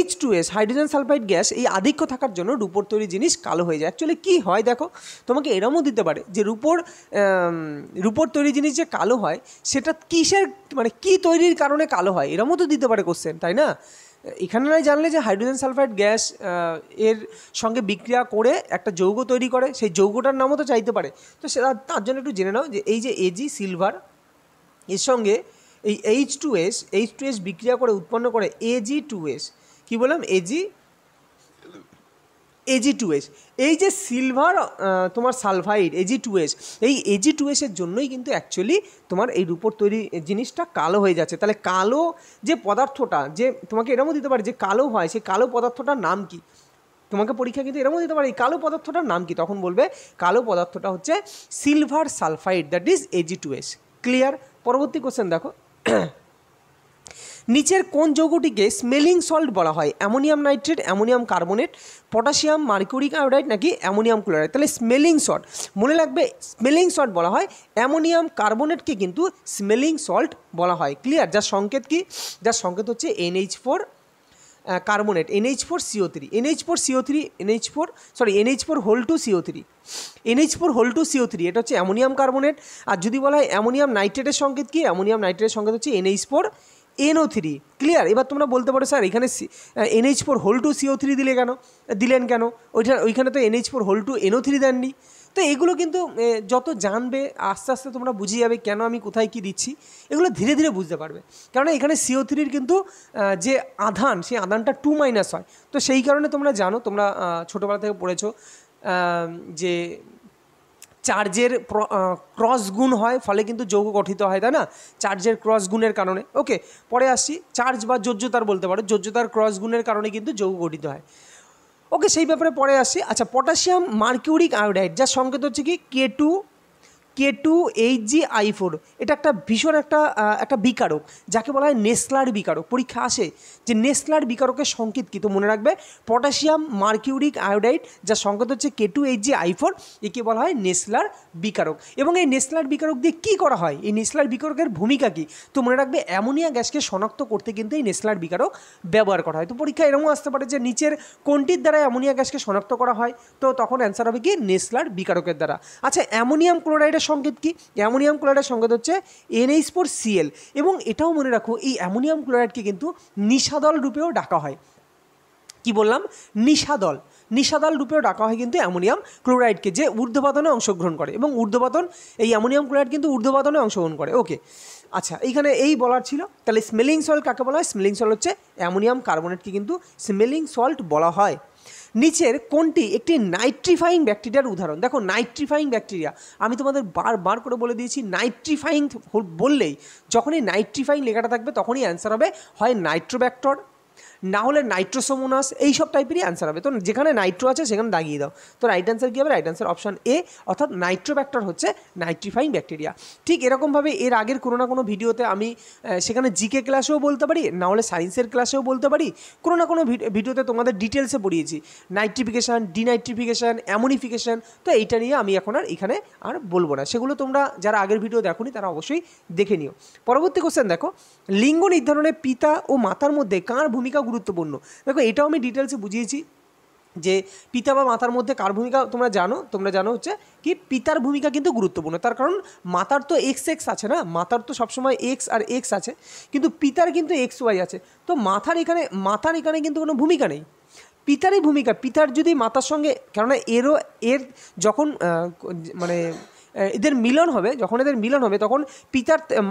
H2S, হাইড্রোজেন সালফাইড গ্যাস, এই আধিক্য থাকার জন্য রূপোর তৈরি জিনিস কালো হয়ে যায়। অ্যাকচুয়ালি কী হয় দেখো, তোমাকে এরমও দিতে পারে যে রূপোর তৈরি জিনিস যে কালো হয় সেটা কিসের মানে কী তৈরির কারণে কালো হয়, এরমও তো দিতে পারে কোশ্চেন, তাই না? এখানে নয় জানলে যে হাইড্রোজেন সালফাইড গ্যাস এর সঙ্গে বিক্রিয়া করে একটা যৌগ তৈরি করে, সেই যৌগটার নামও তো চাইতে পারে। তো সেটা তার জন্য একটু জেনে নাও যে এই যে Ag সিলভার, এর সঙ্গে এই H2S বিক্রিয়া করে উৎপন্ন করে Ag2S। কী বললাম? Ag2S। এই যে সিলভার তোমার সালফাইড Ag2S, এই Ag2S এর জন্যই কিন্তু অ্যাকচুয়ালি তোমার এই রূপোর তৈরি জিনিসটা কালো হয়ে যাচ্ছে। তাহলে কালো যে পদার্থটা, যে তোমাকে এরকমও দিতে পারে যে কালো হয়, সেই কালো পদার্থটার নাম কি? তোমাকে পরীক্ষা কিন্তু এরকমও দিতে পারে এই কালো পদার্থটার নাম কি, তখন বলবে কালো পদার্থটা হচ্ছে silver sulphide, that is Ag2S। Clear? পরবর্তী কোশ্চেন দেখো, নিচের কোন যৌগটিকে স্মেলিং সল্ট বলা হয়? Ammonium nitrate, ammonium carbonate, potassium mercuric iodide নাকি অ্যামোনিয়াম ক্লোরাইড? তাহলে স্মেলিং সল্ট মনে রাখবে, স্মেলিং সল্ট বলা হয় অ্যামোনিয়াম কার্বনেটকে কিন্তু স্মেলিং সল্ট বলা হয়। ক্লিয়ার? যার সংকেত কি? যার সংকেত হচ্ছে NH4 কার্বনেট, NH4CO3, NH4 এটা হচ্ছে অ্যামোনিয়াম কার্বনেট। আর যদি বলা হয় অ্যামোনিয়াম নাইট্রেটের সংকেত কি? অ্যামোনিয়াম নাইট্রেটের সংকেত হচ্ছে NH4NO3। ক্লিয়ার? এবার তোমরা বলতে পারো স্যার এখানে NH4CO3 দিলেন কেন? ওইখানে তো NH4NO3 দেননি। তো এগুলো কিন্তু যত জানবে আস্তে আস্তে তোমরা বুঝে যাবে কেন আমি কোথায় কী দিচ্ছি, এগুলো ধীরে ধীরে বুঝতে পারবে। কারণ এখানে CO3 কিন্তু যে আধান, সেই আধানটা 2- হয়। তো সেই কারণে তোমরা জানো, তোমরা ছোটোবেলা থেকে পড়েছো যে চার্জের ক্রস গুণ হয়, ফলে কিন্তু যৌগ গঠিত হয়, তাই না? চার্জের ক্রস গুণের কারণে। ওকে, পরে আসছি, চার্জ বা যোজ্যতার বলতে পারো, যোজ্যতার ক্রস গুণের কারণে কিন্তু যৌগ গঠিত হয়। ওকে, সেই ব্যাপারে পরে আসছি। আচ্ছা, পটাশিয়াম মার্কিউরিক আয়োডাইড যার সংকেত হচ্ছে কি? K2Hg(I4), এটা একটা ভীষণ একটা বিকারক, যাকে বলা হয় নেসলার বিকারক। পরীক্ষা আসে যে নেসলার বিকারকের সংকেত কী? তো মনে রাখবে পটাশিয়াম মার্কিউরিক আয়োডাইড যার সংকেত হচ্ছে K2Hg(I4), একে বলা হয় নেসলার বিকারক। এবং এই নেসলার বিকারক দিয়ে কী করা হয়? এই নেসলার বিকারকের ভূমিকা কী? তো মনে রাখবে অ্যামোনিয়া গ্যাসকে শনাক্ত করতে কিন্তু এই নেসলার বিকারক ব্যবহার করা হয়। তো পরীক্ষা এরকমও আসতে পারে যে নিচের কোনটির দ্বারা অ্যামোনিয়া গ্যাসকে শনাক্ত করা হয়? তো তখন অ্যান্সার হবে কি? নেসলার বিকারকের দ্বারা। আচ্ছা, অ্যামোনিয়াম ক্লোরাইডের সংকেত কি? অ্যামোনিয়াম ক্লোরাইডের সংকেত হচ্ছে NH4Cl। এবং এটাও মনে রাখো এই অ্যামোনিয়াম ক্লোরাইডকে কিন্তু নিশাদল রূপেও ডাকা হয়। কি বললাম? নিশাদল রূপেও ডাকা হয় কিন্তু অ্যামোনিয়াম ক্লোরাইডকে, যে ঊর্ধ্বপাতনে অংশগ্রহণ করে। এবং এই অ্যামোনিয়াম ক্লোরাইড কিন্তু ঊর্ধ্বপাতনে অংশগ্রহণ করে। ওকে, আচ্ছা, এইখানে এই বলার ছিল। তাহলে স্মেলিং সল্ট কাকে বলা হয়? স্মেলিং সল্ট হচ্ছে অ্যামোনিয়াম কার্বনেটকে কিন্তু স্মেলিং সল্ট বলা হয়। নিচের কোনটি একটি নাইট্রিফাইং ব্যাকটেরিয়ার উদাহরণ? দেখো নাইট্রিফাইং ব্যাকটেরিয়া আমি তোমাদের বারবার করে বলে দিয়েছি, নাইট্রিফাইং বললেই যখনই নাইট্রিফাইং লেখাটা থাকবে তখনই অ্যান্সার হবে হয় নাইট্রোব্যাক্টর, না হলে নাইট্রোসোমোনাস, এইসব টাইপেরই অ্যান্সার হবে। তো যেখানে নাইট্রো আছে সেখানে দাগিয়ে দাও। তো রাইট অ্যান্সার কী হবে? রাইট অ্যান্সার অপশান এ, অর্থাৎ নাইট্রোব্যাক্টর হচ্ছে নাইট্রিফাইং ব্যাকটেরিয়া। ঠিক এরকমভাবে এর আগের কোনো না কোনো ভিডিওতে আমি সেখানে জিকে ক্লাসেও বলতে পারি, না হলে সায়েন্সের ক্লাসেও বলতে পারি, কোনো না কোনো ভিডিওতে তোমাদের ডিটেলসে পড়িয়েছি নাইট্রিফিকেশান, ডিনাইট্রিফিকেশান, অ্যামোনিফিকেশান। তো এইটা নিয়ে আমি এখন আর এখানে আর বলবো না, সেগুলো তোমরা যারা আগের ভিডিও দেখোনি তারা অবশ্যই দেখে নিও। পরবর্তী কোশ্চেন দেখো, লিঙ্গ নির্ধারণে পিতা ও মাতার মধ্যে কার ভূমিকা গুরুত্বপূর্ণ? দেখো এটাও আমি ডিটেলসে বুঝিয়েছি যে পিতা বা মাতার মধ্যে কার ভূমিকা তোমরা জানো হচ্ছে কি পিতার ভূমিকা কিন্তু গুরুত্বপূর্ণ। তার কারণ মাতার তো এক্স এক্স আছে না, মাতার তো সবসময় এক্স আর এক্স আছে, কিন্তু পিতার কিন্তু এক্স ওয়াই আছে। তো মাতার এখানে কিন্তু কোনো ভূমিকা নেই, পিতারই ভূমিকা। পিতার যদি মাতার সঙ্গে, কেননা এর যখন মানে এদের মিলন হবে, তখন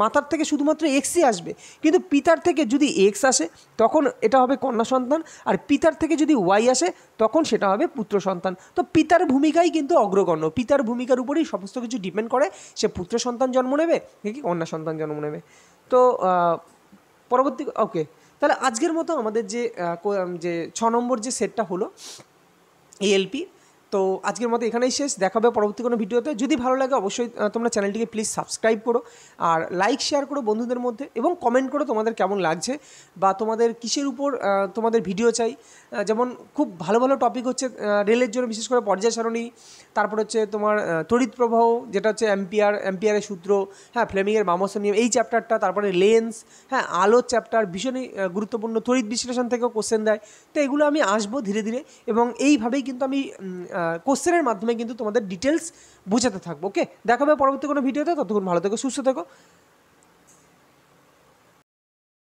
মাতার থেকে শুধুমাত্র এক্সই আসবে, কিন্তু পিতার থেকে যদি এক্স আসে তখন এটা হবে কন্যা সন্তান, আর পিতার থেকে যদি ওয়াই আসে তখন সেটা হবে পুত্র সন্তান। তো পিতার ভূমিকাই কিন্তু অগ্রগণ্য, পিতার ভূমিকার উপরেই সমস্ত কিছু ডিপেন্ড করে, সে পুত্র সন্তান জন্ম নেবে নাকি কন্যা সন্তান জন্ম নেবে। তো পরবর্তী ওকে, তাহলে আজকের মতো আমাদের যে 6 নম্বর যে সেটটা হলো এএলপি, তো আজকের মতো এখানেই শেষ। দেখা হবে পরবর্তী কোনো ভিডিওতে। যদি ভালো লাগে অবশ্যই তোমরা চ্যানেলটিকে প্লিজ সাবস্ক্রাইব করো, আর লাইক শেয়ার করো বন্ধুদের মধ্যে, এবং কমেন্ট করো তোমাদের কেমন লাগছে বা তোমাদের কিসের উপর তোমাদের ভিডিও চাই। যেমন খুব ভালো ভালো টপিক হচ্ছে রেলের জন্য, বিশেষ করে পর্যায় সারণী, তারপর হচ্ছে তোমার তড়িৎ প্রবাহ যেটা হচ্ছে অ্যাম্পিয়ারের সূত্র, হ্যাঁ ফ্লেমিংয়ের বামস্ত নিয়ম এই চ্যাপ্টারটা, তারপরে লেন্স, হ্যাঁ আলোর চ্যাপ্টার ভীষণই গুরুত্বপূর্ণ, তড়িৎ বিশ্লেষণ থেকেও কোশ্চেন দেয়। তো এগুলো আমি আসবো ধীরে ধীরে, এবং এইভাবেই কিন্তু আমি কোশ্চেনের মাধ্যমে কিন্তু তোমাদের ডিটেলস বোঝাতে থাকবো। ওকে, দেখা হবে পরবর্তী কোনো ভিডিওতে। ততক্ষণ ভালো থেকো, সুস্থ থেকো।